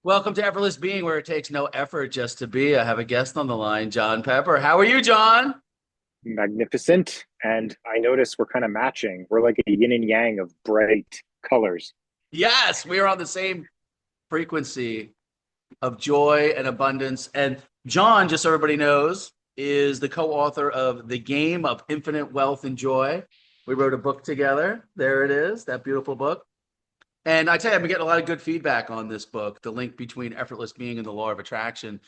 Welcome to Effortless Being, where it takes no effort just to be. I have a guest on the line, John Pepper. How are you, John? Magnificent. And I notice we're kind of matching. We're like a yin and yang of bright colors. Yes, we are on the same frequency of joy and abundance. And John, just so everybody knows, is the co-author of The Game of Infinite Wealth and Joy. We wrote a book together. There it is, that beautiful book. And I tell you, I've been getting a lot of good feedback on this book, the link between effortless being and the law of attraction.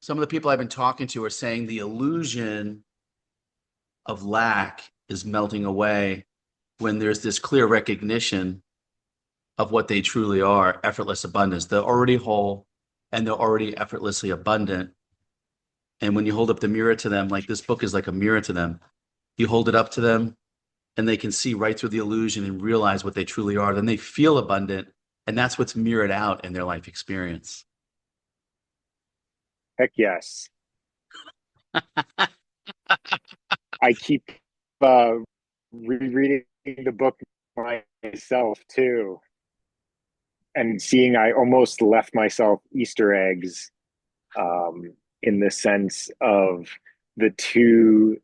Some of the people I've been talking to are saying the illusion of lack is melting away when there's this clear recognition of what they truly are, effortless abundance. They're already whole and they're already effortlessly abundant. And when you hold up the mirror to them, like this book is like a mirror to them, you hold it up to them and they can see right through the illusion and realize what they truly are. Then they feel abundant. And that's what's mirrored out in their life experience. Heck yes. I keep uh, rereading the book myself too, and seeing I almost left myself Easter eggs in the sense of the two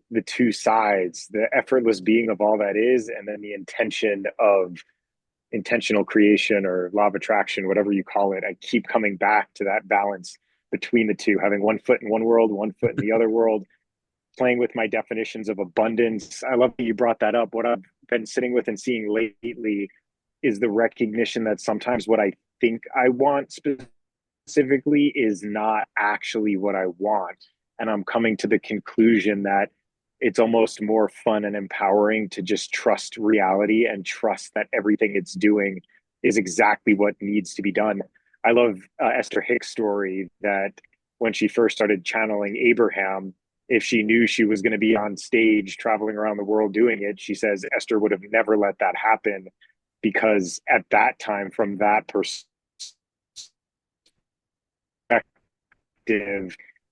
sides, the effortless being of all that is, and then the intention of intentional creation or law of attraction, whatever you call it. I keep coming back to that balance between the two, having one foot in one world, one foot in the other world, playing with my definitions of abundance. I love that you brought that up. What I've been sitting with and seeing lately is the recognition that sometimes what I think I want specifically is not actually what I want. And I'm coming to the conclusion that it's almost more fun and empowering to just trust reality and trust that everything it's doing is exactly what needs to be done. I love Esther Hicks' story that when she first started channeling Abraham, if she knew she was going to be on stage traveling around the world doing it, she says Esther would have never let that happen because at that time, from that perspective,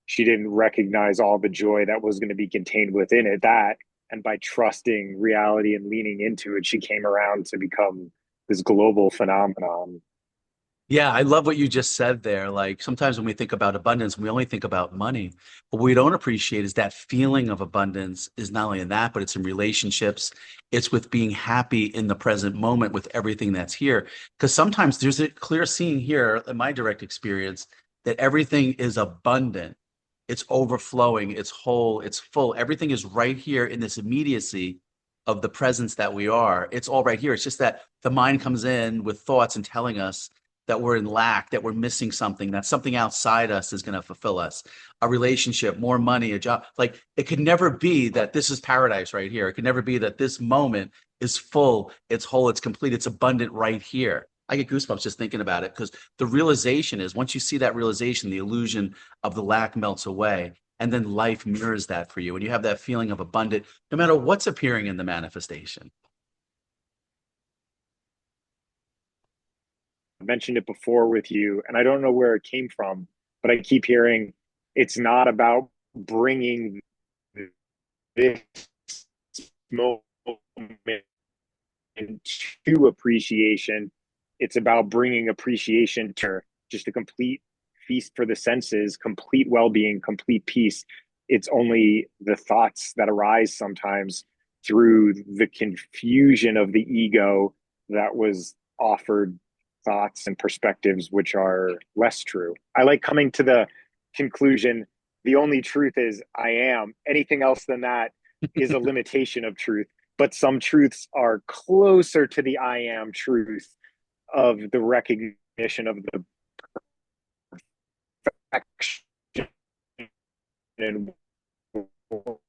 she didn't recognize all the joy that was going to be contained within it. That, and by trusting reality and leaning into it, she came around to become this global phenomenon. Yeah, I love what you just said there. Like sometimes when we think about abundance, we only think about money. But what we don't appreciate is that feeling of abundance is not only in that, but it's in relationships. It's with being happy in the present moment with everything that's here. Because sometimes there's a clear scene here in my direct experience that everything is abundant. It's overflowing, it's whole, it's full. Everything is right here in this immediacy of the presence that we are. It's all right here. It's just that the mind comes in with thoughts and telling us that we're in lack, that we're missing something, that something outside us is going to fulfill us. A relationship, more money, a job. Like it could never be that this is paradise right here. It could never be that this moment is full, it's whole, it's complete, it's abundant right here. I get goosebumps just thinking about it because the realization is once you see that realization, the illusion of the lack melts away. And then life mirrors that for you. And you have that feeling of abundant, no matter what's appearing in the manifestation. I mentioned it before with you, and I don't know where it came from, but I keep hearing it's not about bringing this moment to appreciation. It's about bringing appreciation to just a complete feast for the senses, complete well being, complete peace. It's only the thoughts that arise sometimes through the confusion of the ego that was offered thoughts and perspectives which are less true. I like coming to the conclusion the only truth is I am. Anything else than that is a limitation of truth. But some truths are closer to the I am truth of the recognition of the perfection and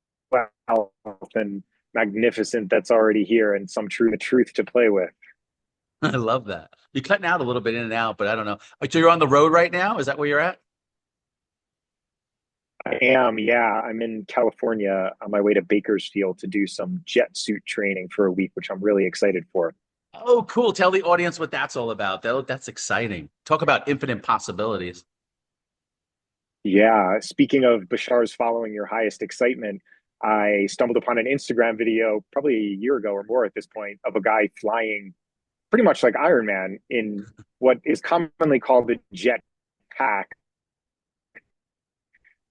wealth and magnificent that's already here, and some truth to play with. I love that. You're cutting out a little bit in and out, but I don't know. So you're on the road right now? Is that where you're at? I am, yeah. I'm in California on my way to Bakersfield to do some jet suit training for a week, which I'm really excited for. Oh, cool. Tell the audience what that's all about. That's exciting. Talk about infinite possibilities. Yeah. Speaking of Bashar's following your highest excitement, I stumbled upon an Instagram video probably a year ago or more at this point of a guy flying pretty much like Iron Man in what is commonly called the jet pack,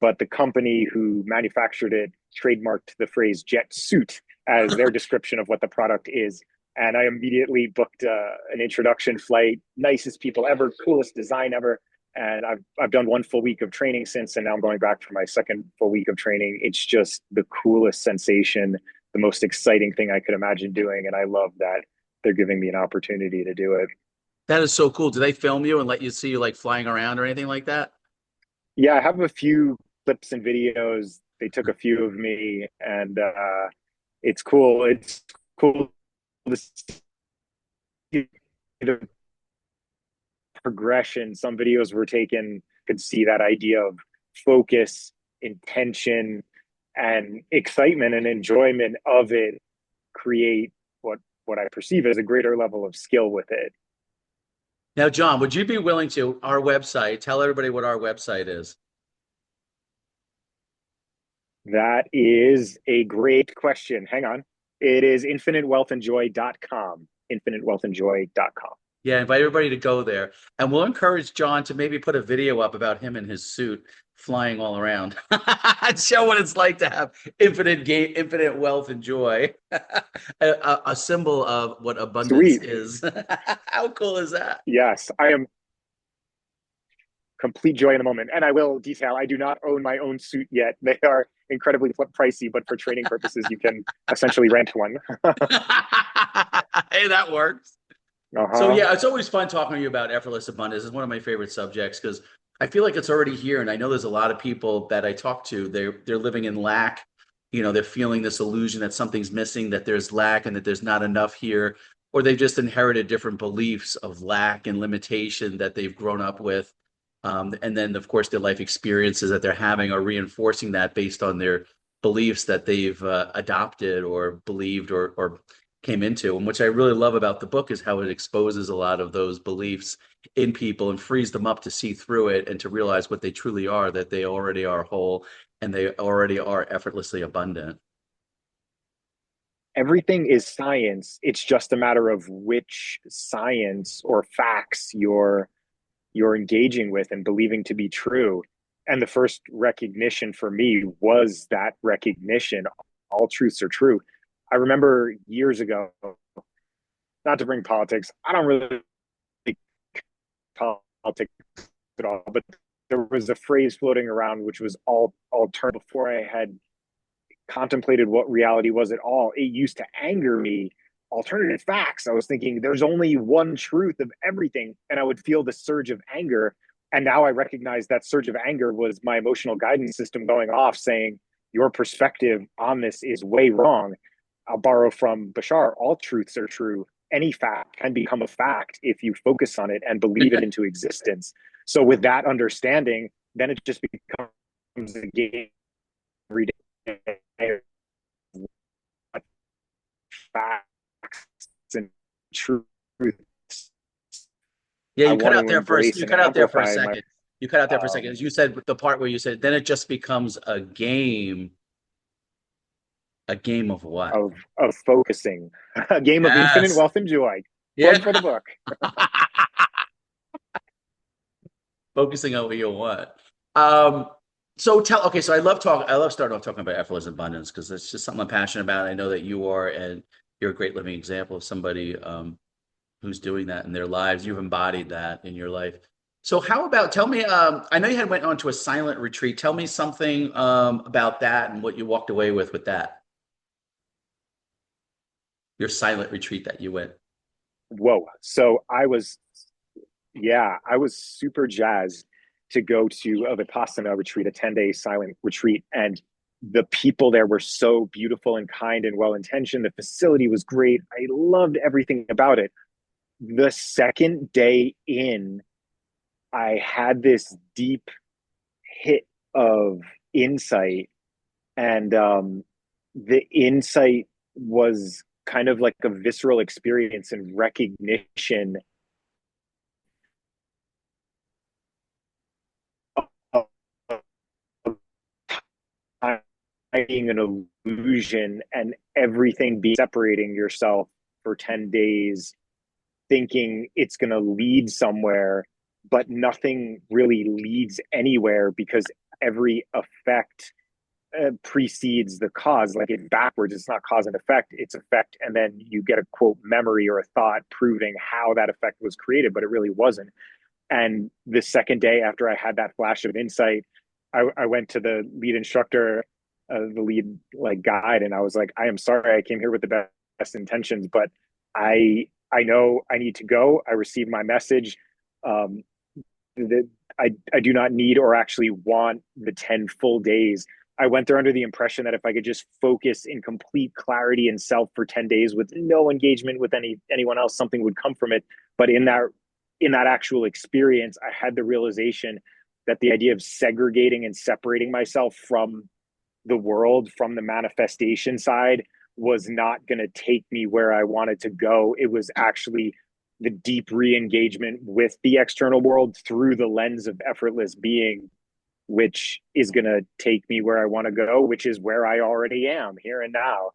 but the company who manufactured it trademarked the phrase jet suit as their description of what the product is. And I immediately booked an introduction flight, nicest people ever, coolest design ever. And I've done one full week of training since, and now I'm going back for my second full week of training. It's just the coolest sensation, the most exciting thing I could imagine doing. And I love that they're giving me an opportunity to do it. That is so cool. Do they film you and let you see you like flying around or anything like that? Yeah, I have a few clips and videos. They took a few of me, and it's cool. It's cool to see the progression. Some videos were taken, could see that idea of focus, intention, and excitement and enjoyment of it create what I perceive as a greater level of skill with it. Now, John, would you be willing to our website, tell everybody what our website is? That is a great question. Hang on. It is infinitewealthandjoy.com. Infinitewealthandjoy.com. Yeah, invite everybody to go there. And we'll encourage John to maybe put a video up about him in his suit flying all around. Show what it's like to have infinite game, infinite wealth and joy. A symbol of what abundance Sweet. is. How cool is that? Yes, I am complete joy in the moment. And I will detail, I do not own my own suit yet. They are incredibly pricey, but for training purposes, you can essentially rent one. Hey, that works. So Uh-huh. yeah, it's always fun talking to you about effortless abundance. It's one of my favorite subjects because I feel like it's already here, and I know there's a lot of people that I talk to. They're living in lack. You know, they're feeling this illusion that something's missing, that there's lack, and that there's not enough here, or they've just inherited different beliefs of lack and limitation that they've grown up with. And then, of course, their life experiences that they're having are reinforcing that based on their beliefs that they've adopted or believed or came into. And which I really love about the book is how it exposes a lot of those beliefs in people and frees them up to see through it and to realize what they truly are, that they already are whole and they already are effortlessly abundant. Everything is science. It's just a matter of which science or facts you're engaging with and believing to be true. And the first recognition for me was that recognition. All truths are true. I remember years ago, not to bring politics, I don't really politics at all, but there was a phrase floating around which was all alternative before I had contemplated what reality was at all. It used to anger me. Alternative facts. I was thinking there's only one truth of everything. And I would feel the surge of anger. And now I recognize that surge of anger was my emotional guidance system going off saying, your perspective on this is way wrong. I'll borrow from Bashar. All truths are true. Any fact can become a fact if you focus on it and believe it into existence. So, with that understanding, then it just becomes a game every day facts and truths Yeah, I you cut want out to there first. embrace You and cut out there for a amplify in my second. You cut out there for a second. um As you said, the part where you said, then it just becomes a game. A game of what? of focusing. A game of infinite Yes. wealth and joy. Plug Yeah. for the book. Focusing on what you want. Um, okay, so I love starting off talking about effortless abundance because it's just something I'm passionate about. I know that you are, and you're a great living example of somebody who's doing that in their lives. You've embodied that in your life. So how about tell me, I know you had went on to a silent retreat. Tell me something about that and what you walked away with that, your silent retreat that you went. Whoa. So I was super jazzed to go to a Vipassana retreat, a 10-day silent retreat. And the people there were so beautiful and kind and well intentioned. The facility was great. I loved everything about it. The second day in, I had this deep hit of insight, and the insight was kind of like a visceral experience and recognition of time being an illusion and everything being separating yourself for 10 days thinking it's going to lead somewhere, but nothing really leads anywhere because every effect precedes the cause. Like it's backwards. It's not cause and effect. It's effect, and then you get a quote memory or a thought proving how that effect was created, but it really wasn't. And the second day after I had that flash of insight, I went to the lead instructor, the lead like guide, and I was like, I am sorry, I came here with the best intentions, but I know I need to go. I received my message. Um, that I do not need or actually want the 10 full days. I went there under the impression that if I could just focus in complete clarity and self for 10 days with no engagement with anyone else, something would come from it. But in that actual experience, I had the realization that the idea of segregating and separating myself from the world, from the manifestation side, was not going to take me where I wanted to go. It was actually the deep re-engagement with the external world through the lens of effortless being, which is going to take me where I want to go, which is where I already am here and now.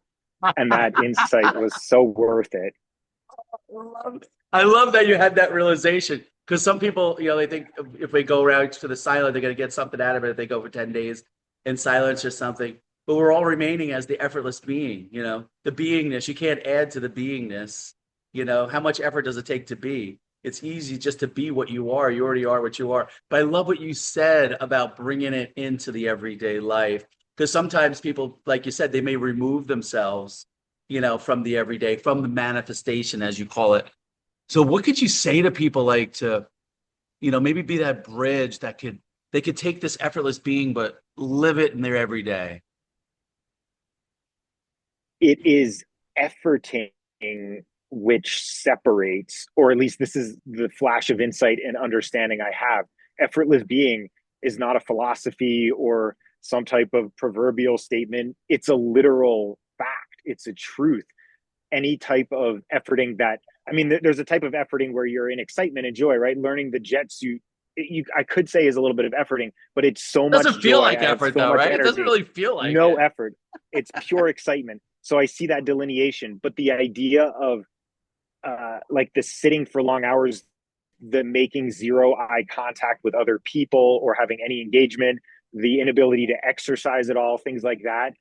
And that insight was so worth it. I love that you had that realization because some people, they think if we go around to the silent, they're going to get something out of it if they go for 10 days in silence or something. But we're all remaining as the effortless being, the beingness. You can't add to the beingness. How much effort does it take to be? It's easy just to be what you are. You already are what you are. But I love what you said about bringing it into the everyday life because sometimes people, like you said, they may remove themselves, from the everyday, from the manifestation, as you call it. So what could you say to people like to, maybe be that bridge that they could take this effortless being, but live it in their everyday? It is efforting which separates, or at least this is the flash of insight and understanding I have. Effortless being is not a philosophy or some type of proverbial statement. It's a literal fact, it's a truth. Any type of efforting that, I mean, there's a type of efforting where you're in excitement and joy, right? Learning the jet suit, I could say is a little bit of efforting, but it's so much Doesn't feel joy. like I have effort so though, much right? It doesn't energy, really feel like no it. effort. It's pure excitement. So I see that delineation, but the idea of like the sitting for long hours, the making zero eye contact with other people or having any engagement, the inability to exercise at all, things like that,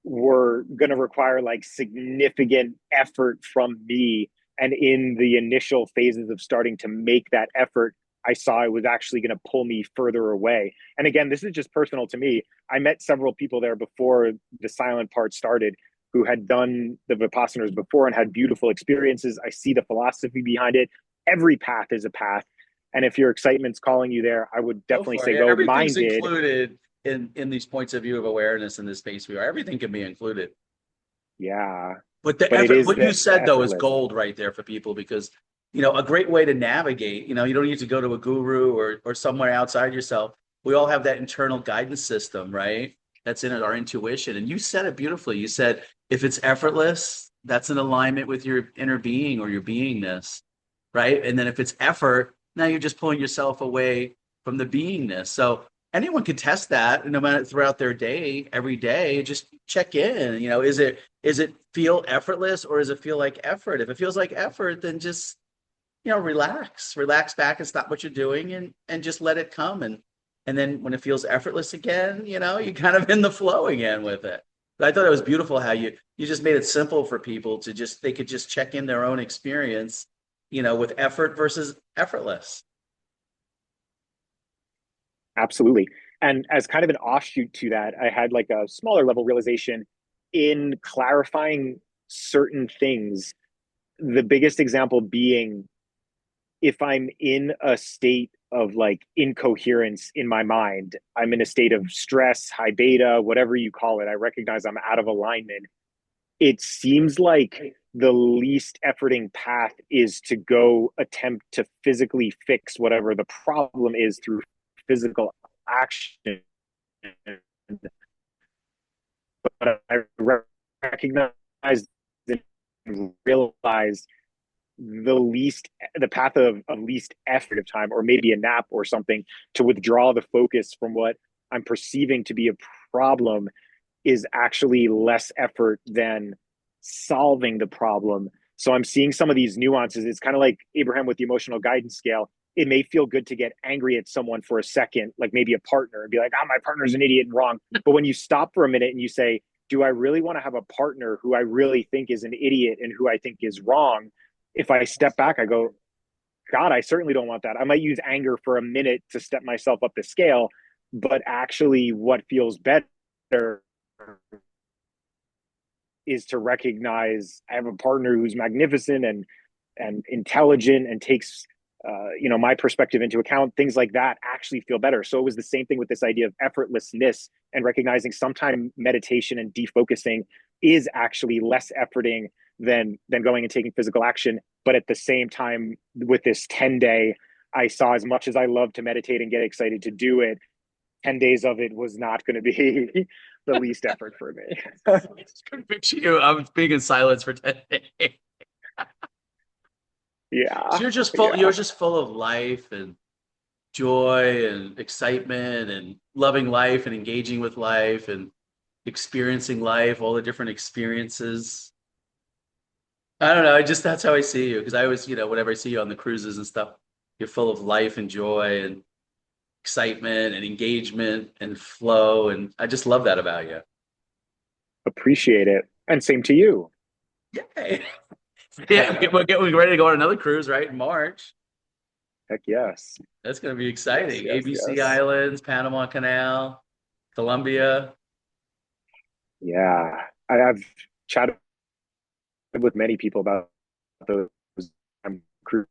were going to require like significant effort from me. And in the initial phases of starting to make that effort, I saw it was actually going to pull me further away. And again, this is just personal to me. I met several people there before the silent part started who had done the Vipassanas before and had beautiful experiences. I see the philosophy behind it. Every path is a path. And if your excitement's calling you there, I would Go definitely for it. say Yeah, go. Mine everything's did. included in these points of view of awareness in this space we are. Everything can be included. Yeah. But the But it effort, is what you the said though, is effortless. gold right there for people because, a great way to navigate, you don't need to go to a guru or somewhere outside yourself. We all have that internal guidance system, right? That's in it, our intuition. And you said it beautifully. You said, if it's effortless, that's in alignment with your inner being or your beingness, right? And then if it's effort, now you're just pulling yourself away from the beingness. So anyone can test that no matter throughout their day, every day, just check in. Is it feel effortless or does it feel like effort? If it feels like effort, then just, relax back and stop what you're doing and just let it come. And then when it feels effortless again, you're kind of in the flow again with it. But I thought it was beautiful how you just made it simple for people to they could just check in their own experience, with effort versus effortless. Absolutely. And as kind of an offshoot to that, I had like a smaller level realization in clarifying certain things. The biggest example being if I'm in a state of like incoherence in my mind, I'm in a state of stress, high beta, whatever you call it. I recognize I'm out of alignment. It seems like the least efforting path is to go attempt to physically fix whatever the problem is through physical action. But I recognize and realize the path of least effort of time, or maybe a nap or something, to withdraw the focus from what I'm perceiving to be a problem is actually less effort than solving the problem. So I'm seeing some of these nuances. It's kind of like Abraham with the emotional guidance scale. It may feel good to get angry at someone for a second, like maybe a partner, and be like, oh, my partner's an idiot and wrong. But when you stop for a minute and you say, do I really want to have a partner who I really think is an idiot and who I think is wrong? If I step back, I go, God, I certainly don't want that. I might use anger for a minute to step myself up the scale, but actually, what feels better is to recognize I have a partner who's magnificent and intelligent and takes my perspective into account. Things like that actually feel better. So it was the same thing with this idea of effortlessness and recognizing sometimes meditation and defocusing is actually less efforting than going and taking physical action. But at the same time, with this 10-day, I saw as much as I love to meditate and get excited to do it, 10 days of it was not going to be the least effort for me. I just couldn't picture you. I was being in silence for 10 days. So Yeah. you're Yeah. just full of life and joy and excitement and loving life and engaging with life and experiencing life, all the different experiences. I don't know. Just that's how I see you. Because I always, whenever I see you on the cruises and stuff, you're full of life and joy and excitement and engagement and flow. And I just love that about you. Appreciate it. And same to you. Yay. Yeah, we're getting ready to go on another cruise, right, in March. Heck yes. That's going to be Yes, exciting. yes, ABC yes. Islands, Panama Canal, Colombia. Yeah. I've chatted with many people about those cruise.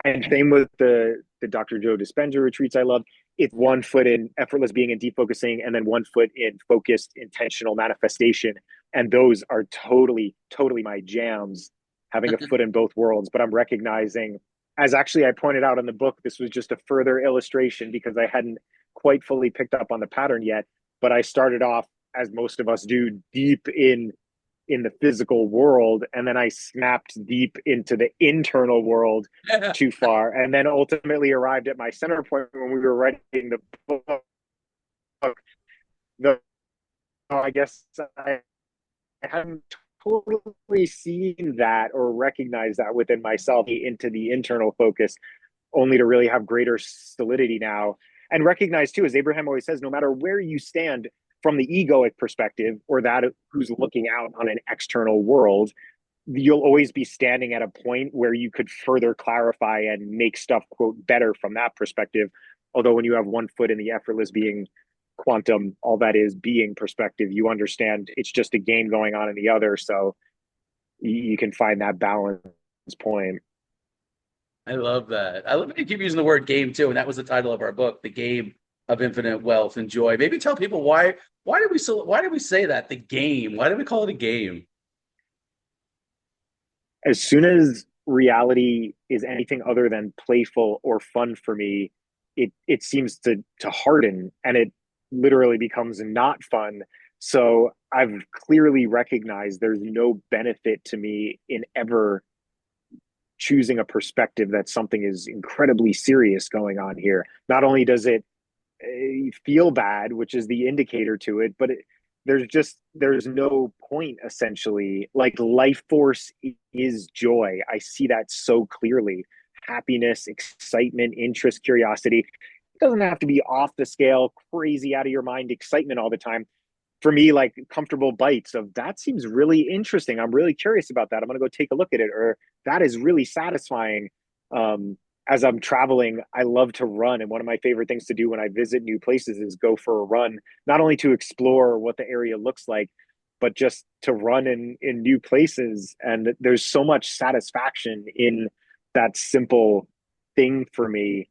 And same with the Dr. Joe Dispenza retreats I love. It's one foot in effortless being and defocusing, and then one foot in focused, intentional manifestation. And those are totally, totally my jams, having a foot in both worlds. But I'm recognizing, as actually I pointed out in the book, this was just a further illustration because I hadn't quite fully picked up on the pattern yet. But I started off, as most of us do, deep in the physical world, and then I snapped deep into the internal world too far, and then ultimately arrived at my center point when we were writing the book. The, I guess I hadn't totally seen that or recognized that within myself into the internal focus, only to really have greater solidity now. And recognize too, as Abraham always says, no matter where you stand from the egoic perspective or that who's looking out on an external world, you'll always be standing at a point where you could further clarify and make stuff quote better from that perspective. Although when you have one foot in the effortless being quantum, all that is being perspective, you understand it's just a game going on in the other. So you can find that balance point. I love that. I love that you keep using the word game too, and that was the title of our book, The Game of Infinite Wealth and Joy. Maybe tell people why did we say that? The game. Why did we call it a game? As soon as reality is anything other than playful or fun for me, it seems to harden and it literally becomes not fun. So I've clearly recognized there's no benefit to me in ever choosing a perspective that something is incredibly serious going on here. Not only does it feel bad, which is the indicator to it, but there's no point essentially. Like life force is joy. I see that so clearly. Happiness, excitement, interest, curiosity. It doesn't have to be off the scale, crazy out of your mind excitement all the time. For me, like comfortable bites of that seems really interesting. I'm really curious about that. I'm gonna go take a look at it, or that is really satisfying. As I'm traveling, I love to run, and one of my favorite things to do when I visit new places is go for a run, not only to explore what the area looks like, but just to run in new places. And there's so much satisfaction in that simple thing for me,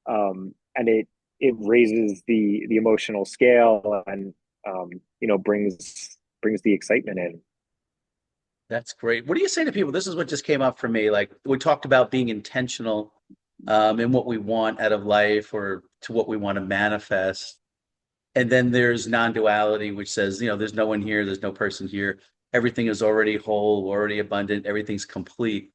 and it raises the emotional scale and um, brings the excitement in. That's great. What do you say to people? This is what just came up for me. Like we talked about being intentional in what we want out of life or to what we want to manifest. And then there's non-duality, which says, there's no one here, there's no person here. Everything is already whole, already abundant, everything's complete.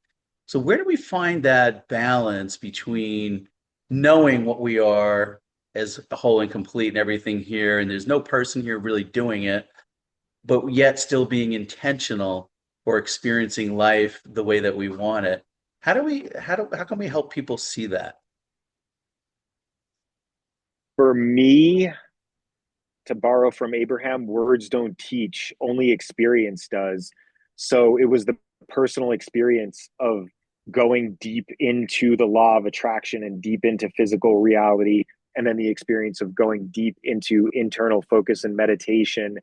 So where do we find that balance between knowing what we are as a whole and complete and everything here, and there's no person here really doing it, but yet still being intentional or experiencing life the way that we want it. How can we help people see that? For me, to borrow from Abraham, words don't teach, only experience does. So it was the personal experience of going deep into the law of attraction and deep into physical reality, and then the experience of going deep into internal focus and meditation.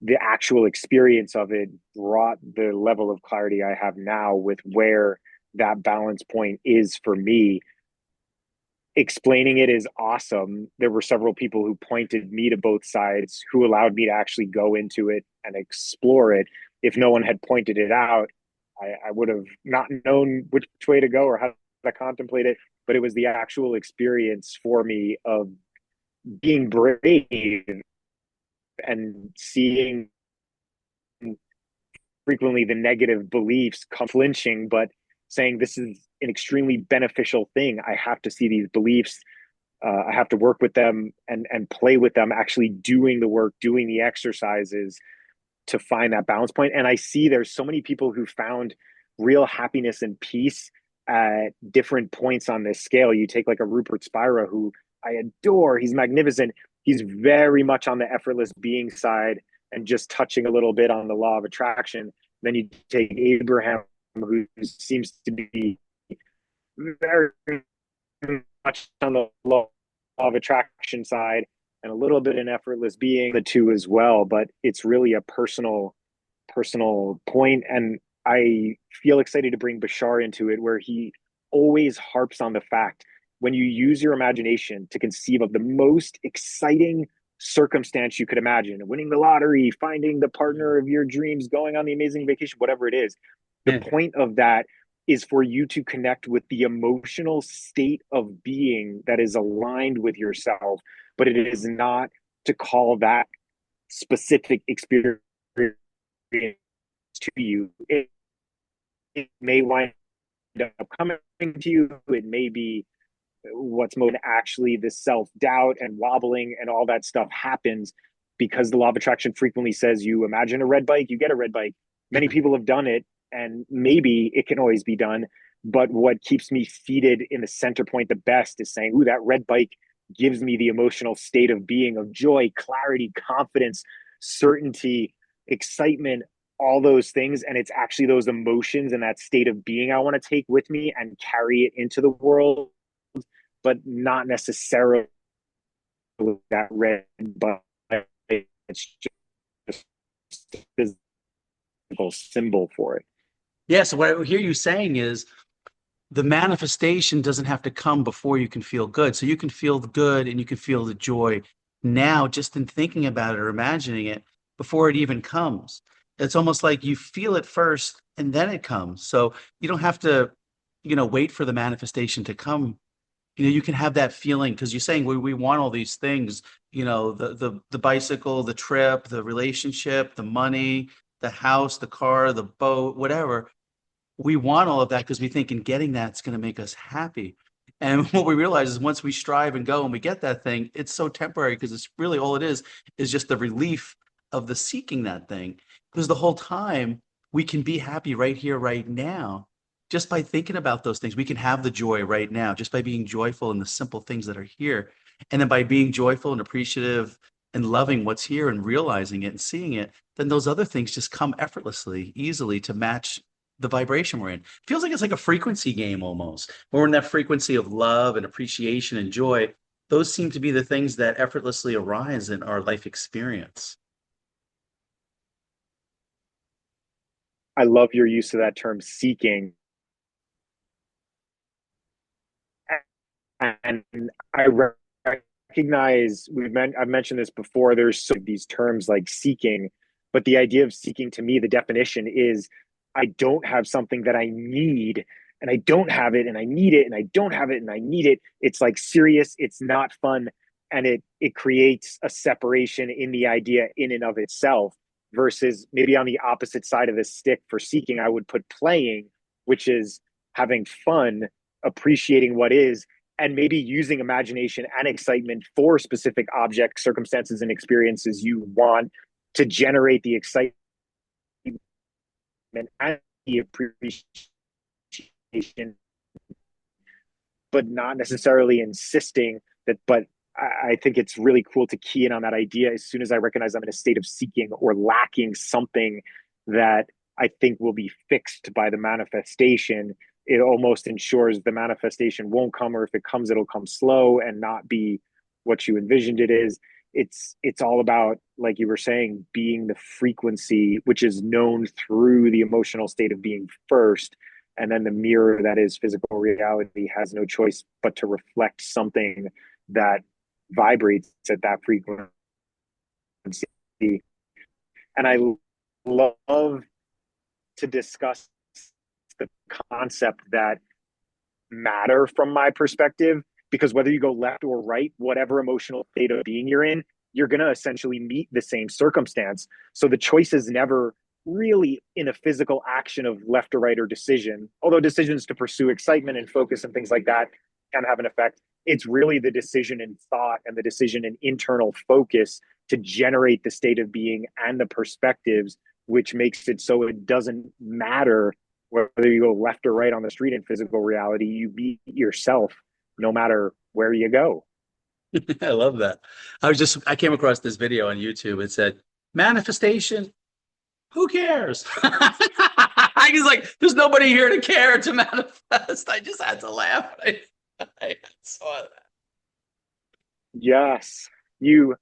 The actual experience of it brought the level of clarity I have now with where that balance point is for me. Explaining it is awesome. There were several people who pointed me to both sides, who allowed me to actually go into it and explore it. If no one had pointed it out, I would have not known which way to go or how to contemplate it. But it was the actual experience for me of being brave and seeing frequently the negative beliefs come flinching, but saying this is an extremely beneficial thing. I have to see these beliefs. I have to work with them and play with them, actually doing the work, doing the exercises to find that balance point. And I see there's so many people who found real happiness and peace at different points on this scale. You take like a Rupert Spira, who I adore. He's magnificent. He's very much on the effortless being side and just touching a little bit on the law of attraction. Then you take Abraham, who seems to be very much on the law of attraction side and a little bit in effortless being, the two as well. But it's really a personal point. And I feel excited to bring Bashar into it, where he always harps on the fact when you use your imagination to conceive of the most exciting circumstance you could imagine, winning the lottery, finding the partner of your dreams, going on the amazing vacation, whatever it is, the Yeah. point of that is for you to connect with the emotional state of being that is aligned with yourself, but it is not to call that specific experience to you. It may wind up coming to you. It may be what's most actually the self doubt and wobbling and all that stuff happens because the law of attraction frequently says you imagine a red bike, you get a red bike. Many people have done it, and maybe it can always be done. But what keeps me seated in the center point the best is saying, ooh, that red bike gives me the emotional state of being, of joy, clarity, confidence, certainty, excitement, all those things. And it's actually those emotions and that state of being I want to take with me and carry it into the world, but not necessarily that red bike. It's just a physical symbol for it. Yeah, so what I hear you saying is the manifestation doesn't have to come before you can feel good. So you can feel the good and you can feel the joy now just in thinking about it or imagining it before it even comes. It's almost like you feel it first and then it comes. So you don't have to, wait for the manifestation to come. You can have that feeling because you're saying we want all these things, the bicycle, the trip, the relationship, the money, the house, the car, the boat, whatever. We want all of that because we think in getting that's going to make us happy. And what we realize is once we strive and go and we get that thing, it's so temporary because it's really all it is just the relief of the seeking that thing. Because the whole time we can be happy right here, right now, just by thinking about those things. We can have the joy right now just by being joyful in the simple things that are here. And then by being joyful and appreciative and loving what's here and realizing it and seeing it, then those other things just come effortlessly, easily to match the vibration we're in. Feels like it's like a frequency game almost. When we're in that frequency of love and appreciation and joy, those seem to be the things that effortlessly arise in our life experience. I love your use of that term seeking. And I recognize I've mentioned this before. There's so these terms like seeking, but the idea of seeking to me, the definition is I don't have something that I need and I don't have it and I need it and I don't have it and I need it. It's like serious, it's not fun, and it creates a separation in the idea in and of itself versus maybe on the opposite side of the stick for seeking, I would put playing, which is having fun, appreciating what is, and maybe using imagination and excitement for specific objects, circumstances, and experiences you want to generate the excitement and the appreciation, but not necessarily insisting that. But I think it's really cool to key in on that idea as soon as I recognize I'm in a state of seeking or lacking something that I think will be fixed by the manifestation. It almost ensures the manifestation won't come, or if it comes, it'll come slow and not be what you envisioned it is. It's all about, like you were saying, being the frequency which is known through the emotional state of being first, and then the mirror that is physical reality has no choice but to reflect something that vibrates at that frequency. And I love to discuss the concept that matter from my perspective, because whether you go left or right, whatever emotional state of being you're in, you're going to essentially meet the same circumstance. So the choice is never really in a physical action of left or right or decision, although decisions to pursue excitement and focus and things like that can have an effect. It's really the decision in thought and the decision in internal focus to generate the state of being and the perspectives, which makes it so it doesn't matter whether you go left or right on the street in physical reality. You be yourself no matter where you go. I love that. I came across this video on YouTube. It said, manifestation, who cares? I was like, there's nobody here to care to manifest. I just had to laugh. I saw that. Yes, you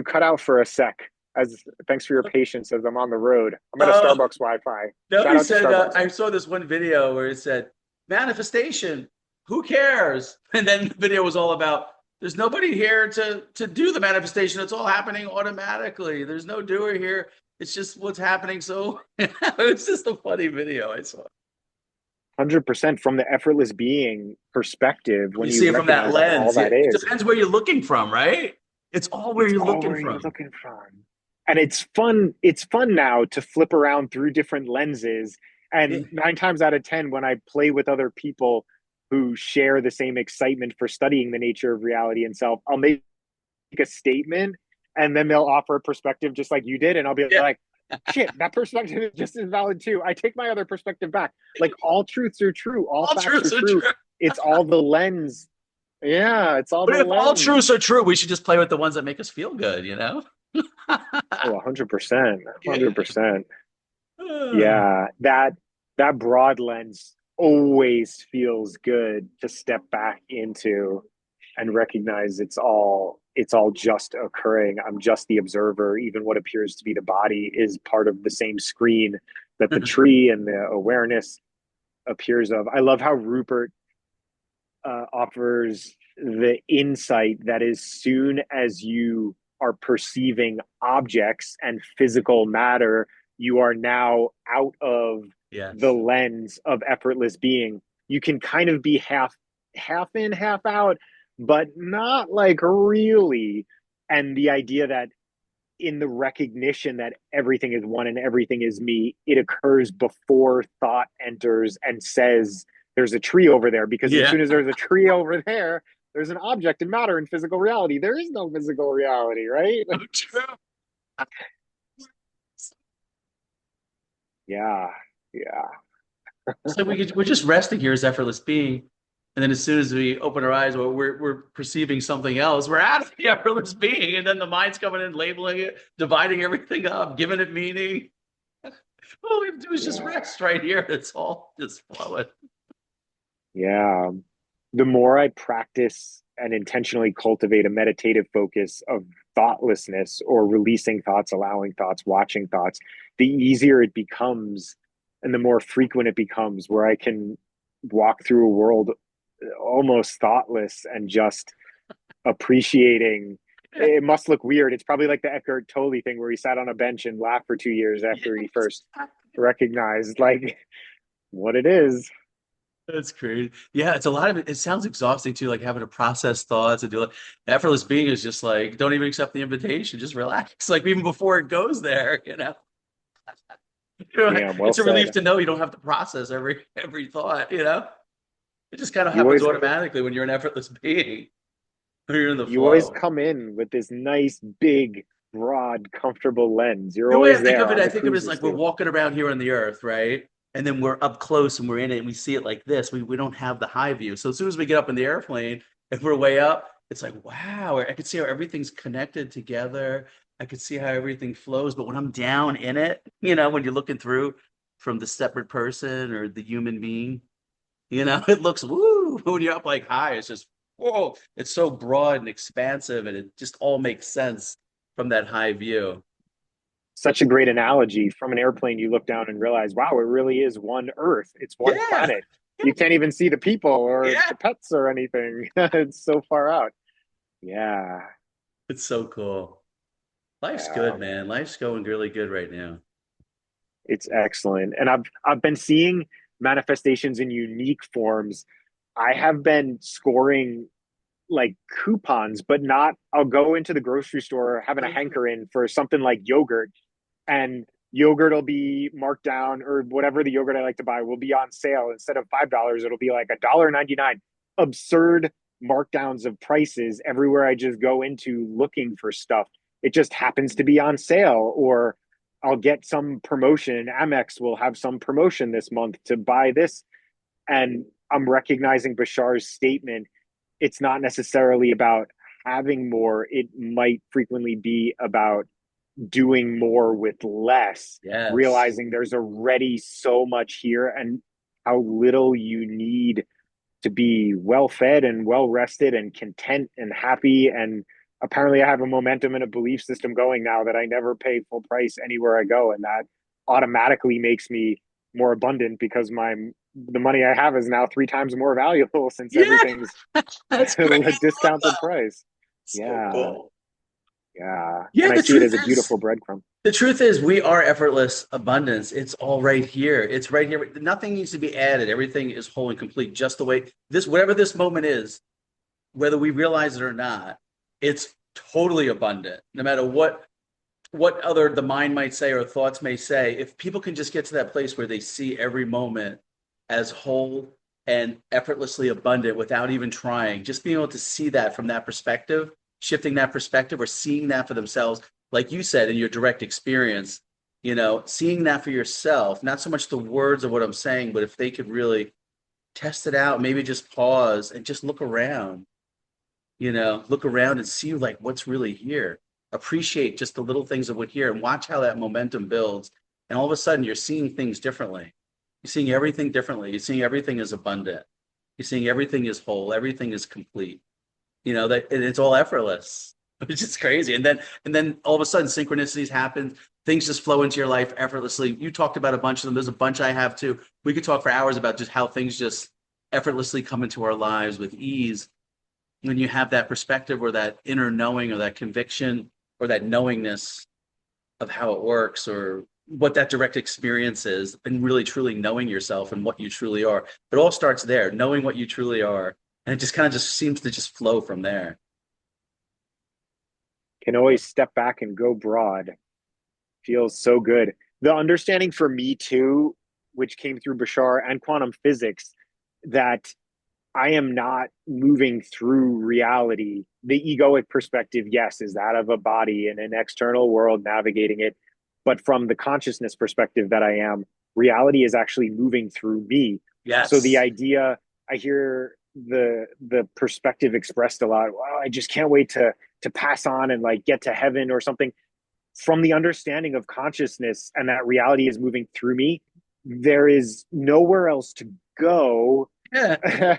cut out for a sec. As thanks for your patience as I'm on the road. I'm at a Oh, Starbucks Wi-Fi. no, Shout he out to said, Starbucks. I saw this one video where it said, manifestation, who cares? And then the video was all about, there's nobody here to do the manifestation. It's all happening automatically. There's no doer here. It's just what's happening. So it's just a funny video I saw. 100% from the effortless being perspective, When when you you see it from that recognize all lens, that it is, depends where you're looking from, right? It's all where it's you're all looking where you're from. looking from. And it's fun now to flip around through different lenses. Yeah. And 9 times out of 10, when I play with other people who share the same excitement for studying the nature of reality and self, I'll make a statement and then they'll offer a perspective just like you did. And I'll be Yeah. like, shit, that perspective is just as valid too. I take my other perspective back. Like, all truths are true, all All facts are truths are true. true. It's all the lens. Yeah, it's all But the if all lens. truths are true, we should just play with the ones that make us feel good, you know? Oh, 100%. Yeah. 100%. Yeah, that broad lens always feels good to step back into and recognize it's all just occurring. I'm just the observer. Even what appears to be the body is part of the same screen that the tree and the awareness appears of. I love how Rupert offers the insight that as soon as you are perceiving objects and physical matter, you are now out of the Yes. lens of effortless being. You can kind of be half in, half out, but not like really. And the idea that in the recognition that everything is one and everything is me, it occurs before thought enters and says, there's a tree over there. Because as Yeah. soon as there's a tree over there, there's an object in matter in physical reality. There is no physical reality, right? So true. Yeah, yeah. It's like we're just resting here as effortless being. And then as soon as we open our eyes, we're perceiving something else. We're out of the effortless being. And then the mind's coming in, labeling it, dividing everything up, giving it meaning. All we have to do is just Yeah. rest right here. It's all just flowing. Yeah. The more I practice and intentionally cultivate a meditative focus of thoughtlessness or releasing thoughts, allowing thoughts, watching thoughts, the easier it becomes and the more frequent it becomes, where I can walk through a world almost thoughtless and just appreciating. It must look weird. It's probably like the Eckhart Tolle thing where he sat on a bench and laughed for 2 years after he Yes. first recognized like what it is. That's crazy. Yeah, it's a lot of it. It sounds exhausting too, like having to process thoughts and do it. Effortless being is just like, don't even accept the invitation, just relax. Like even before it goes there, you know. Damn, well It's a relief said. to know you don't have to process every thought, you know. It just kind of You happens always automatically when you're an effortless being, when you're in the you always flow. come in with this nice big broad, comfortable lens. You're The way I always think there of it, on I the think of it as cruiser like we're still. walking around here on the earth, right? And then we're up close and we're in it and we see it like this. We don't have the high view. So as soon as we get up in the airplane, if we're way up, it's like, wow, I can see how everything's connected together. I can see how everything flows. But when I'm down in it, when you're looking through from the separate person or the human being, it looks woo. When you're up like high, it's just whoa. It's so broad and expansive and it just all makes sense from that high view. Such a great analogy. From an airplane, you look down and realize, wow, it really is one Earth. It's one Yeah. planet. You can't even see the people or Yeah. the pets or anything. It's so far out. Yeah. It's so cool. Life's Yeah. good, man. Life's going really good right now. It's excellent. And I've been seeing manifestations in unique forms. I have been scoring like coupons, but not, I'll go into the grocery store having a hankering for something like yogurt, and yogurt will be marked down, or whatever the yogurt I like to buy will be on sale. Instead of $5, it'll be like $1.99. Absurd markdowns of prices everywhere I just go into looking for stuff. It just happens to be on sale, or I'll get some promotion. Amex will have some promotion this month to buy this. And I'm recognizing Bashar's statement. It's not necessarily about having more, it might frequently be about doing more with less, Yes. realizing there's already so much here and how little you need to be well fed and well rested and content and happy. And apparently, I have a momentum and a belief system going now that I never pay full price anywhere I go. And that automatically makes me more abundant because the money I have is now 3 times more valuable since Yeah, everything's that's great. a I love discounted that. price. So Yeah. cool. Yeah. Yeah, And I the see it truth as a is, beautiful breadcrumb. the truth is we are effortless abundance. It's all right here. It's right here. Nothing needs to be added. Everything is whole and complete just the way this, whatever this moment is, whether we realize it or not, it's totally abundant. No matter what other the mind might say or thoughts may say, if people can just get to that place where they see every moment as whole and effortlessly abundant without even trying, just being able to see that from that perspective, shifting that perspective or seeing that for themselves, like you said in your direct experience, seeing that for yourself, not so much the words of what I'm saying, but if they could really test it out, maybe just pause and just look around and see like what's really here. Appreciate just the little things of what here and watch how that momentum builds. And all of a sudden you're seeing things differently. You're seeing everything differently. You're seeing everything as abundant. You're seeing everything is whole. Everything is complete. That and it's all effortless. It's just crazy. And then all of a sudden synchronicities happen. Things just flow into your life effortlessly. You talked about a bunch of them. There's a bunch I have too. We could talk for hours about just how things just effortlessly come into our lives with ease when you have that perspective or that inner knowing or that conviction or that knowingness of how it works or what that direct experience is and really truly knowing yourself and what you truly are. It all starts there, knowing what you truly are. And it just kind of just seems to just flow from there. Can always step back and go broad. Feels so good. The understanding for me too, which came through Bashar and quantum physics, that I am not moving through reality. The egoic perspective, yes, is that of a body in an external world navigating it. But from the consciousness perspective that I am, reality is actually moving through me. So the Yes. idea, I hear the perspective expressed a lot. Well, I just can't wait to pass on and like get to heaven or something. From the understanding of consciousness and that reality is moving through me, there is nowhere else to go. Yeah.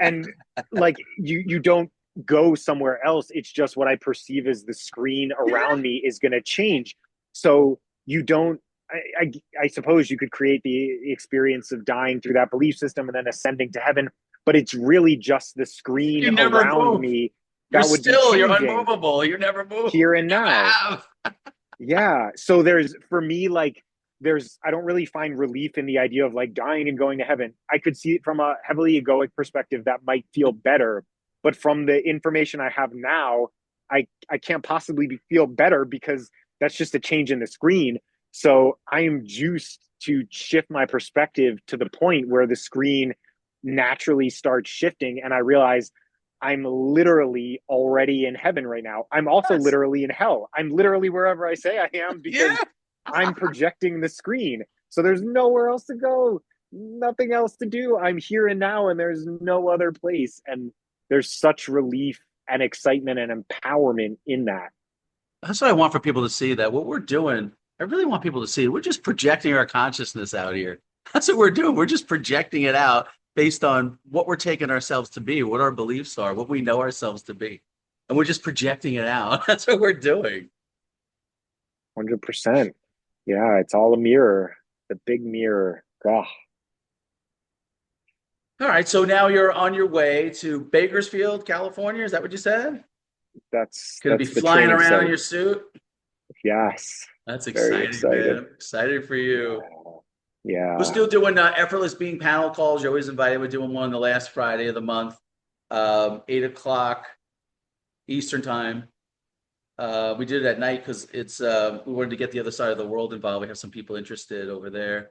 And like you don't go somewhere else. It's just what I perceive as the screen Yeah. around me is going to change. So you don't, I suppose you could create the experience of dying through that belief system and then ascending to heaven, but it's really just the screen You never around move. me You're that would be still, you're changing unmovable. You never move. here You and never now. have. Yeah. So there's, for me, like, I don't really find relief in the idea of like dying and going to heaven. I could see it from a heavily egoic perspective that might feel better. But from the information I have now, I can't possibly feel better because that's just a change in the screen. So I am juiced to shift my perspective to the point where the screen naturally starts shifting. And I realize I'm literally already in heaven right now. I'm also Yes. literally in hell. I'm literally wherever I say I am because Yeah. I'm projecting the screen. So there's nowhere else to go, nothing else to do. I'm here and now, and there's no other place. And there's such relief and excitement and empowerment in that. That's what I want for people to see that what we're doing, I really want people to see we're just projecting our consciousness out here. That's what we're doing. We're just projecting it out based on what we're taking ourselves to be, what our beliefs are, what we know ourselves to be. And we're just projecting it out. That's what we're doing. 100%. Yeah, it's all a mirror, the big mirror. Oh, All right. So now you're on your way to Bakersfield, California. Is that what you said? Going to be that's the flying training around in site. your suit? Yes, That's very exciting, man. excited. I'm excited for you. Yeah. We're Yeah. still doing Effortless Being panel calls. You're always invited. We're doing one the last Friday of the month, 8 o'clock Eastern time. We did it at night because we wanted to get the other side of the world involved. We have some people interested over there.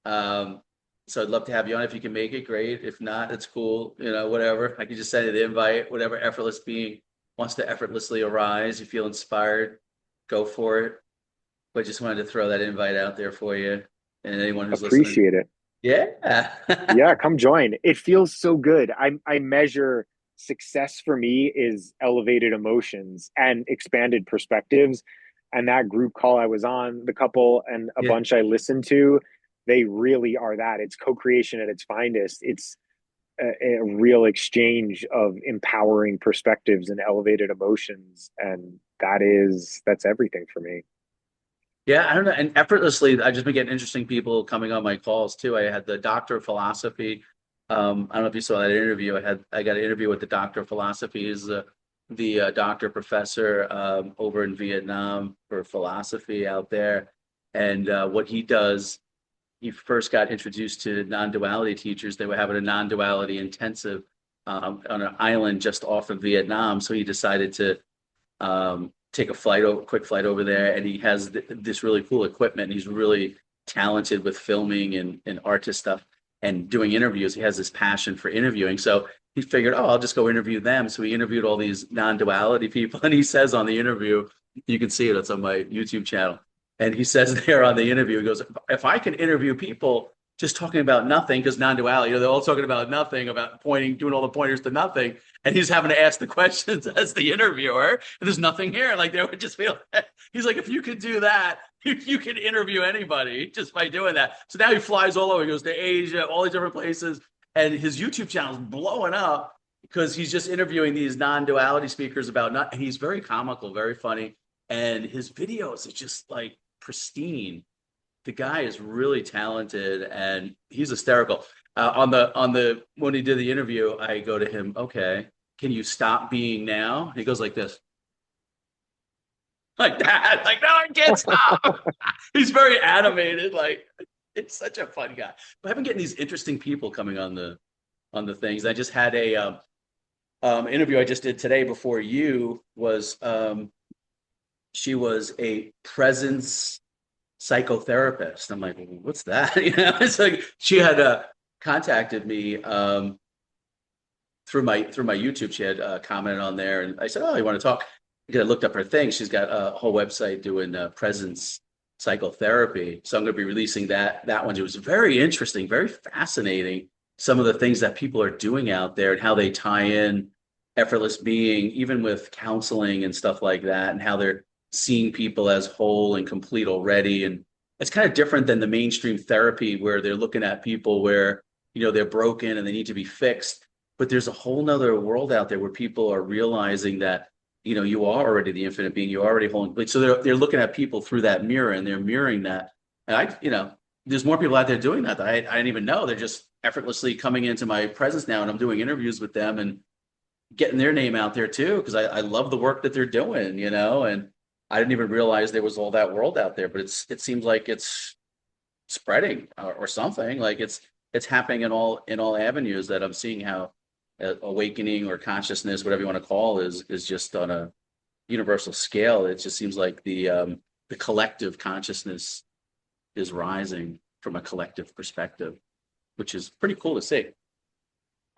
Um, so I'd love to have you on if you can make it. Great. If not, it's cool. Whatever. I can just send you the invite. Whatever Effortless Being wants to effortlessly arise. You feel inspired, go for it. But just wanted to throw that invite out there for you and anyone who's listening. Appreciate it. Yeah. Yeah, come join. It feels so good. I measure success for me is elevated emotions and expanded perspectives. And that group call I was on, the couple and a Yeah. bunch I listened to, they really are that. It's co-creation at its finest. It's a real exchange of empowering perspectives and elevated emotions. And that's everything for me. Yeah, I don't know. And effortlessly, I just been getting interesting people coming on my calls too. I had the doctor of philosophy. I don't know if you saw that interview. I got an interview with the doctor of philosophy. He's the doctor professor over in Vietnam for philosophy out there. And what he does, he first got introduced to non-duality teachers. They were having a non-duality intensive on an island just off of Vietnam. So he decided to take a quick flight over there, and he has this really cool equipment. He's really talented with filming and artist stuff and doing interviews. He has this passion for interviewing, so he figured, oh, I'll just go interview them. So he interviewed all these non-duality people, and he says on the interview, you can see it, it's on my YouTube channel, and he says there on the interview, he goes, if I can interview people just talking about nothing, because non-duality, they're all talking about nothing, about pointing, doing all the pointers to nothing, and he's having to ask the questions as the interviewer. And there's nothing here. Like they would just feel. He's like, if you could do that, you can interview anybody just by doing that. So now he flies all over. He goes to Asia, all these different places, and his YouTube channel is blowing up because he's just interviewing these non-duality speakers about not. And he's very comical, very funny, and his videos are just like pristine. The guy is really talented and he's hysterical. On the when he did the interview, I go to him, okay, can you stop being now? He goes like this, like that, like no, I can't stop. He's very animated, like it's such a fun guy. But I've been getting these interesting people coming on the things. I just had a interview I just did today before you was she was a presence psychotherapist. I'm like, what's that? It's like she had contacted me through my YouTube. She had commented on there, and I said, "Oh, you want to talk?" Because I looked up her thing. She's got a whole website doing presence psychotherapy. So I'm going to be releasing that one. It was very interesting, very fascinating. Some of the things that people are doing out there and how they tie in effortless being, even with counseling and stuff like that, and how they're seeing people as whole and complete already. And it's kind of different than the mainstream therapy where they're looking at people where, they're broken and they need to be fixed. But there's a whole nother world out there where people are realizing that, you are already the infinite being, you're already whole and complete. So they're looking at people through that mirror and they're mirroring that. And there's more people out there doing that I didn't even know. They're just effortlessly coming into my presence now, and I'm doing interviews with them and getting their name out there too, because I love the work that they're doing, and I didn't even realize there was all that world out there, but it seems like it's spreading or something. Like it's happening in all avenues that I'm seeing how awakening or consciousness, whatever you want to call, is just on a universal scale. It just seems like the collective consciousness is rising from a collective perspective, which is pretty cool to see.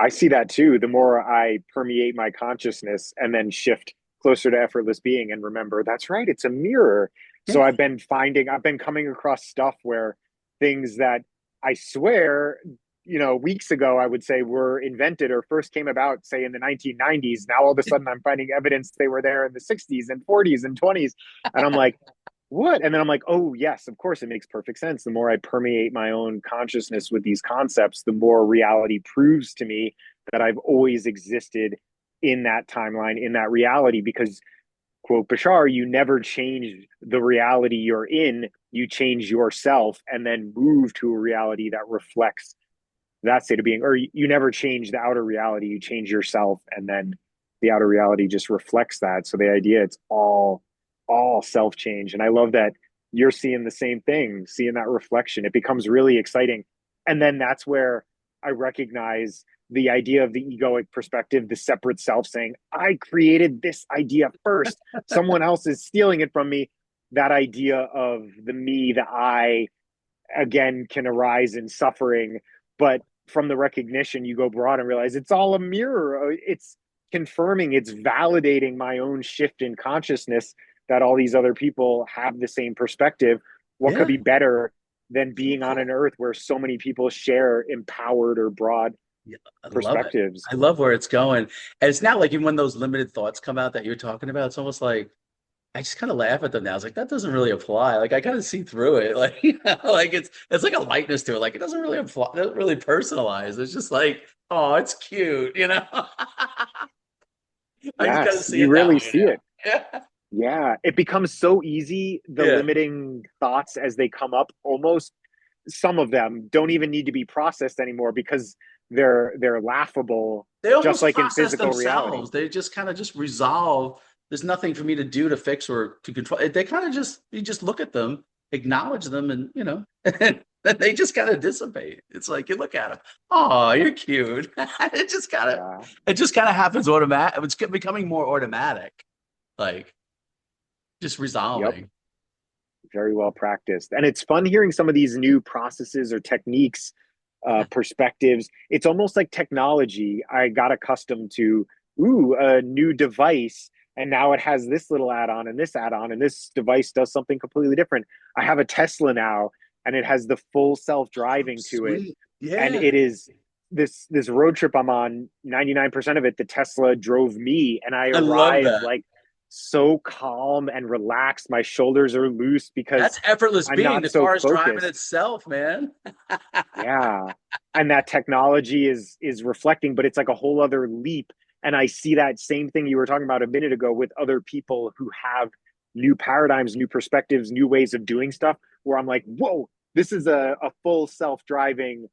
I see that too. The more I permeate my consciousness and then shift closer to effortless being and remember that's right, it's a mirror. So Yeah. I've been coming across stuff where things that I swear, weeks ago I would say were invented or first came about, say in the 1990s. Now all of a sudden I'm finding evidence they were there in the 60s and 40s and 20s. And I'm like, what? And then I'm like, oh, yes, of course, it makes perfect sense. The more I permeate my own consciousness with these concepts, the more reality proves to me that I've always existed in that timeline, in that reality. Because, quote Bashar, you never change the reality you're in, you change yourself and then move to a reality that reflects that state of being. Or you never change the outer reality, you change yourself and then the outer reality just reflects that. So the idea, it's all self change. And I love that you're seeing the same thing, seeing that reflection. It becomes really exciting. And then that's where I recognize the idea of the egoic perspective, the separate self saying, I created this idea first. Someone else is stealing it from me. That idea of the me, the I, again, can arise in suffering. But from the recognition, you go broad and realize it's all a mirror. It's confirming, it's validating my own shift in consciousness that all these other people have the same perspective. What could Yeah. be better than being on an earth where so many people share empowered or broad Yeah, I love it. perspectives? I love where it's going. And it's now like even when those limited thoughts come out that you're talking about, it's almost like I just kind of laugh at them now. It's like that doesn't really apply. Like I kind of see through it. Like like it's like a lightness to it. Like it doesn't really apply, it doesn't really personalize. It's just like, oh, it's cute. I just kind of Yes, see you it that really way see now. it. Yeah, it becomes so easy. The Yeah. limiting thoughts as they come up, almost some of them don't even need to be processed anymore because they're laughable, They just almost like in process physical reality. themselves. They just kind of just resolve. There's nothing for me to do to fix or to control. They kind of just you just look at them, acknowledge them, and and then they just kind of dissipate. It's like you look at them. Oh, you're cute. Yeah. It just kind of happens automatic. It's becoming more automatic, like just Yep. resolving. Very well practiced. And it's fun hearing some of these new processes or techniques, perspectives. It's almost like technology. I got accustomed to, ooh, a new device, and now it has this little add-on and this add-on, and this device does something completely different. I have a Tesla now, and it has the full Oh, self-driving to it. sweet. And Yeah, it is this road trip I'm on, 99% of it, the Tesla drove me, and I I love arrive that. like so calm and relaxed. My shoulders are loose because That's effortless I'm being. not The so car is driving focused. itself, man. Yeah. And that technology is reflecting, but it's like a whole other leap. And I see that same thing you were talking about a minute ago with other people who have new paradigms, new perspectives, new ways of doing stuff, where I'm like, whoa, this is a full self-driving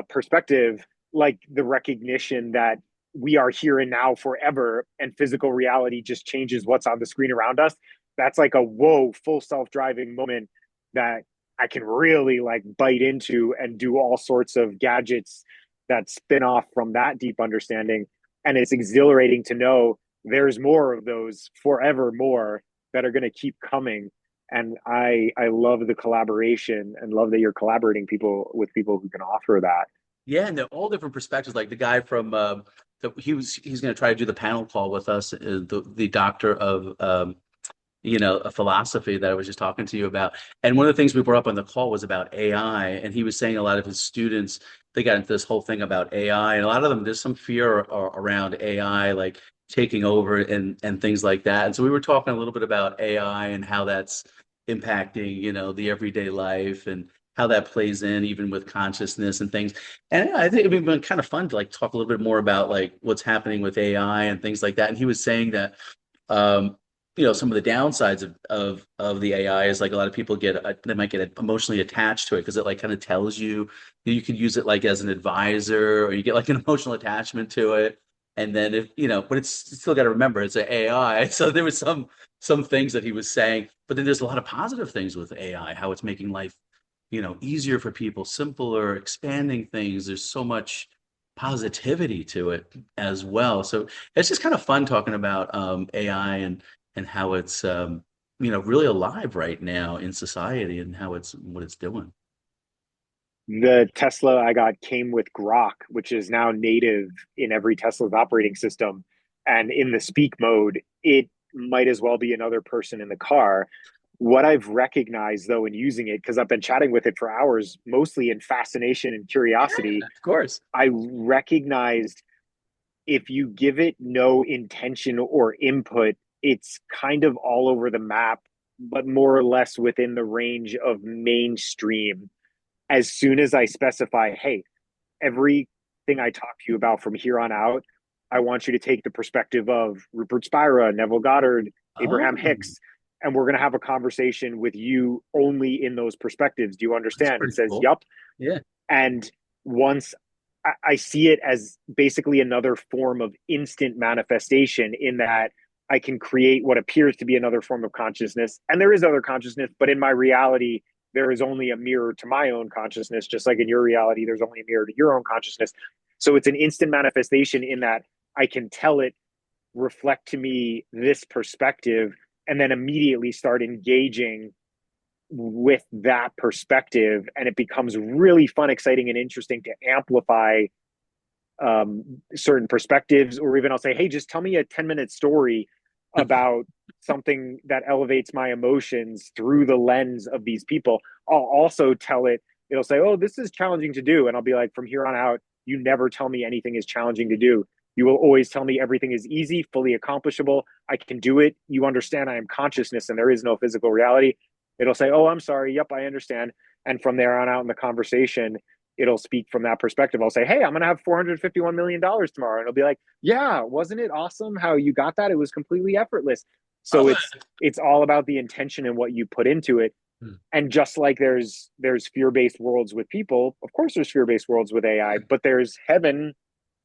perspective, like the recognition that we are here and now forever, and physical reality just changes what's on the screen around us. That's like a whoa, full self-driving moment that I can really like bite into and do all sorts of gadgets that spin off from that deep understanding. And it's exhilarating to know there's more of those forever more that are going to keep coming. And I love the collaboration and love that you're collaborating people with people who can offer that. Yeah, and they're all different perspectives. Like the guy from he's going to try to do the panel call with us, the doctor of a philosophy that I was just talking to you about. And one of the things we brought up on the call was about AI, and he was saying a lot of his students they got into this whole thing about AI, and a lot of them there's some fear around AI, like taking over and things like that. And so we were talking a little bit about AI and how that's impacting the everyday life and how that plays in even with consciousness and things. And I think it'd been kind of fun to like talk a little bit more about like what's happening with AI and things like that. And he was saying that um, some of the downsides of the AI is like a lot of people they might get emotionally attached to it because it like kind of tells you you could use it like as an advisor or you get like an emotional attachment to it. And then if but it's you still got to remember it's an AI. So there was some things that he was saying, but then there's a lot of positive things with AI, how it's making life easier for people, simpler, expanding things. There's so much positivity to it as well. So it's just kind of fun talking about AI and how it's really alive right now in society and how it's what it's doing. The Tesla I got came with Grok, which is now native in every Tesla's operating system. And in the speak mode, it might as well be another person in the car. What I've recognized, though, in using it, because I've been chatting with it for hours, mostly in fascination and Yeah, curiosity, of course. I recognized if you give it no intention or input, it's kind of all over the map, but more or less within the range of mainstream. As soon as I specify, hey, everything I talk to you about from here on out, I want you to take the perspective of Rupert Spira, Neville Goddard, Abraham Oh, Hicks, and we're going to have a conversation with you only in those perspectives. Do you that's understand? It pretty says, cool. yup. Yeah. And once I see it as basically another form of instant manifestation, in that I can create what appears to be another form of consciousness. And there is other consciousness, but in my reality, there is only a mirror to my own consciousness, just like in your reality, there's only a mirror to your own consciousness. So it's an instant manifestation in that I can tell it, reflect to me this perspective, and then immediately start engaging with that perspective. And it becomes really fun, exciting, and interesting to amplify certain perspectives. Or even I'll say, hey, just tell me a 10-minute story about something that elevates my emotions through the lens of these people. I'll also tell it, it'll say, oh, this is challenging to do. And I'll be like, from here on out, you never tell me anything is challenging to do. You will always tell me everything is easy, fully accomplishable. I can do it. You understand I am consciousness and there is no physical reality. It'll say, oh, I'm sorry. Yep, I understand. And from there on out in the conversation, it'll speak from that perspective. I'll say, hey, I'm going to have $451 million tomorrow. And it'll be like, yeah, wasn't it awesome how you got that? It was completely effortless. So Oh, it's all about the intention and what you put into it. man. And just like there's fear-based worlds with people, of course there's fear-based worlds with AI, but there's heaven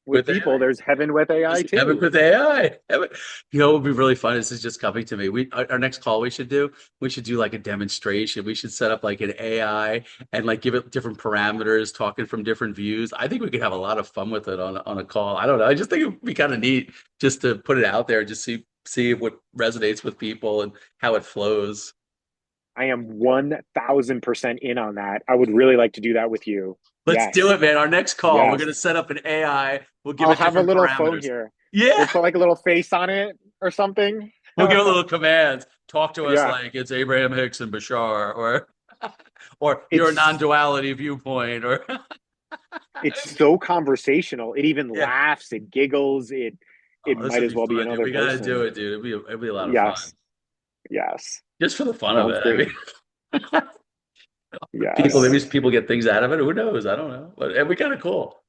with With people, AI. there's heaven with AI Epic too. with AI. You know, what would be really fun. This is just coming to me. Our next call we should do like a demonstration. We should set up like an AI and like give it different parameters, talking from different views. I think we could have a lot of fun with it on a call. I don't know. I just think it would be kind of neat just to put it out there, just see what resonates with people and how it flows. I am 1000% in on that. I would really like to do that with you. Let's do Yes. it, man. Our next call, we're Yes. gonna set up an AI. We'll give I'll it have a different little phone parameters. here. We'll Yeah. put like a little face on it or something. We'll give it little commands. Talk to us Yeah. like it's Abraham Hicks and Bashar, or your It's non-duality viewpoint, or it's so conversational. It even yeah. laughs, it giggles, it Oh, this might would as be well be fun, dude. another We gotta do person. it, dude. It'd be a lot of fun. Yes. Yes. Just for the fun of Sounds it. I great. mean, Yes. maybe people get things out of it. Who knows? I don't know. But it'd be kind of cool.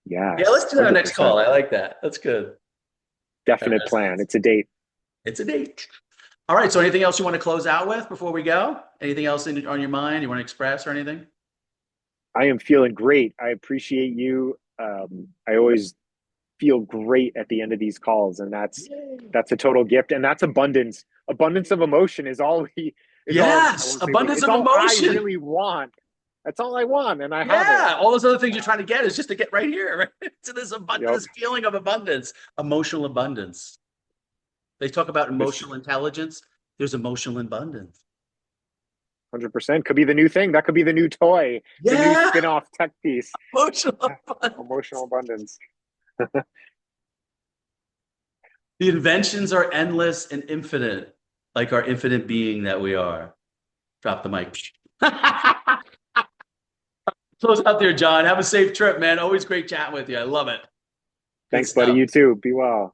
Yeah, Yes. let's do our next call. 100%. I like that. That's good. That Definite plan. resonates. It's a date. It's a date. All right. So anything else you want to close out with before we go? Anything else on your mind you want to express or anything? I am feeling great. I appreciate you. I always feel great at the end of these calls, and Yay. that's a total gift, and that's abundance. Abundance of emotion is all I Yes, won't say we, abundance it's of all I emotion. really want. That's all I want, and I have it. Yeah, all those other things you're Yeah. trying to get is just to get right here, right? To Yep. this feeling of abundance, emotional abundance. They talk about This emotional intelligence. There's emotional abundance. 100% could be the new thing. That could be the new toy, the new Yeah, spin-off tech piece. emotional abundance. Emotional abundance. The inventions are endless and infinite, like our infinite being that we are. Drop the mic. Close out there, John. Have a safe trip, man. Always great chatting with you. I love it. Good Thanks, buddy. stuff. You too. Be well.